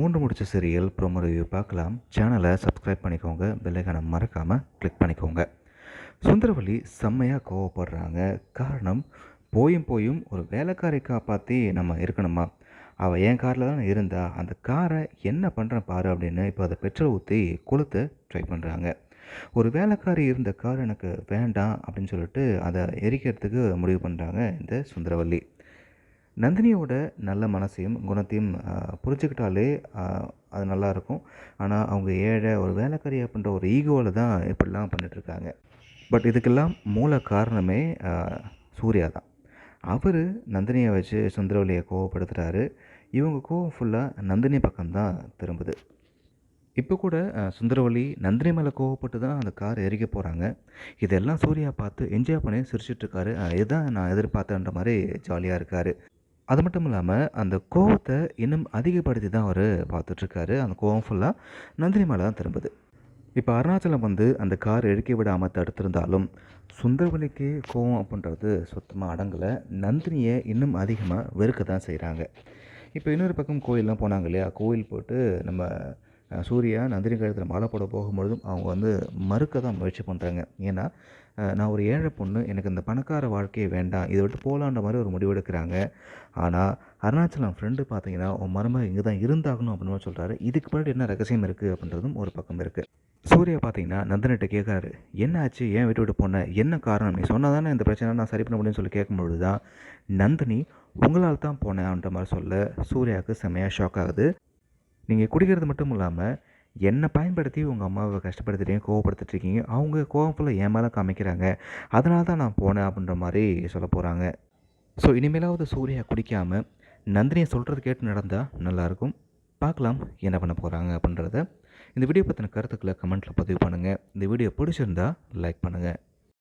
3 முடிச்ச serial promo review பார்க்கலாம். சேனலை சப்ஸ்கிரைப் பண்ணிக்கோங்க. பெல் ஐகானை மறக்காமல் கிளிக் பண்ணிக்கோங்க. சுந்தரவல்லி செம்மையாக கோவப்படுறாங்க. காரணம், போயும் போயும் ஒரு வேலைக்காரை காப்பாற்றி நம்ம இருக்கணுமா? அவள் என் காரில் தான் இருந்தா, அந்த காரை என்ன பண்ணுறேன் பாரு அப்படின்னு இப்போ அதை பெட்ரோல் ஊற்றி கொளுத்த ட்ரை பண்ணுறாங்க. ஒரு வேலைக்காரி இருந்த கார் எனக்கு வேண்டாம் அப்படின்னு சொல்லிட்டு அதை எரிக்கிறதுக்கு முடிவு பண்ணுறாங்க இந்த சுந்தரவல்லி. நந்தினியோட நல்ல மனசையும் குணத்தையும் புரிஞ்சுக்கிட்டாலே அது நல்லாயிருக்கும். ஆனால் அவங்க ஏழை ஒரு வேலைக்காரி அப்படின்ற ஒரு ஈகோவில் தான் இப்படிலாம் பண்ணிகிட்ருக்காங்க. பட் இதுக்கெல்லாம் மூல காரணமே சூர்யா தான். அவர் நந்தினியை வச்சு சுந்தரவல்லியை கோவப்படுத்துகிறாரு. இவங்க கோவம் ஃபுல்லாக நந்தினி பக்கம்தான் திரும்புது. இப்போ கூட சுந்தரவல்லி நந்தினி மேலே கோவப்பட்டு தான் அந்த கார் எரிக்க போகிறாங்க. இதெல்லாம் சூர்யா பார்த்து என்ஜாய் பண்ணி சிரிச்சிட்ருக்காரு. இதுதான் நான் எதிர்பார்த்தேன்ற மாதிரி ஜாலியாக இருக்கார். அது மட்டும் இல்லாமல் அந்த கோவத்தை இன்னும் அதிகப்படுத்தி தான் அவர் பார்த்துட்ருக்காரு. அந்த கோவம் ஃபுல்லாக நந்தினி மேலே தான் திரும்புது. இப்போ அருணாச்சலம் வந்து அந்த கார் எரிக்க விடாமல் தடுத்திருந்தாலும் சுந்தரவல்லிக்கு கோவம் அப்படின்றது சுத்தமாக அடங்கலை. நந்தினியை இன்னும் அதிகமாக வெறுக்க தான் செய்கிறாங்க. இப்போ இன்னொரு பக்கம் கோயிலெலாம் போனாங்க இல்லையா? கோயில் போட்டு நம்ம சூர்யா நந்தினி கழுத்தில் மாலை போட போகும்பொழுதும் அவங்க வந்து மறுக்க தான் முயற்சி பண்ணுறாங்க. ஏன்னா நான் ஒரு ஏழை பொண்ணு, எனக்கு இந்த பணக்கார வாழ்க்கையே வேண்டாம், இதை விட்டு போகலான்ற மாதிரி ஒரு முடிவு எடுக்கிறாங்க. ஆனால் அருணாச்சலம் ஃப்ரெண்டு பார்த்தீங்கன்னா உன் மருமக இங்கே தான் இருந்தாகணும் அப்படின்னு சொல்கிறாரு. இதுக்கு முன்னாடி என்ன ரகசியம் இருக்குது அப்படின்றதும் ஒரு பக்கம் இருக்குது. சூர்யா பார்த்தீங்கன்னா நந்தினிட்ட கேட்குறாரு, என்ன ஆச்சு, ஏன் விட்டு விட்டு போன, என்ன காரணம், நீ சொன்னால் தானே இந்த பிரச்சனை நான் சரி பண்ண முடியும்னு சொல்லி கேட்கும்பொழுது தான் நந்தினி உங்களால் தான் போனேன்ற மாதிரி சொல்ல சூர்யாவுக்கு செம்மையாக ஷாக் ஆகுது. நீங்கள் குடிக்கிறது மட்டும் இல்லாமல் என்னை பயன்படுத்தி உங்கள் அம்மாவை கஷ்டப்படுத்திட்டீங்க, கோவப்படுத்திட்டுருக்கீங்க, அவங்க கோவம் ஃபுல்லாக என் மேலே காமிக்கிறாங்க, அதனால தான் நான் போனேன் அப்படின்ற மாதிரி சொல்ல போகிறாங்க. ஸோ இனிமேலாவது சூர்யா குடிக்காமல் நந்தினியை சொல்கிறது கேட்டு நடந்தால் நல்லாயிருக்கும். பார்க்கலாம் என்ன பண்ண போகிறாங்க அப்படின்றத. இந்த வீடியோ பற்றின கருத்துக்களை கமெண்ட்டில் பதிவு பண்ணுங்கள். இந்த வீடியோ பிடிச்சிருந்தா லைக் பண்ணுங்கள்.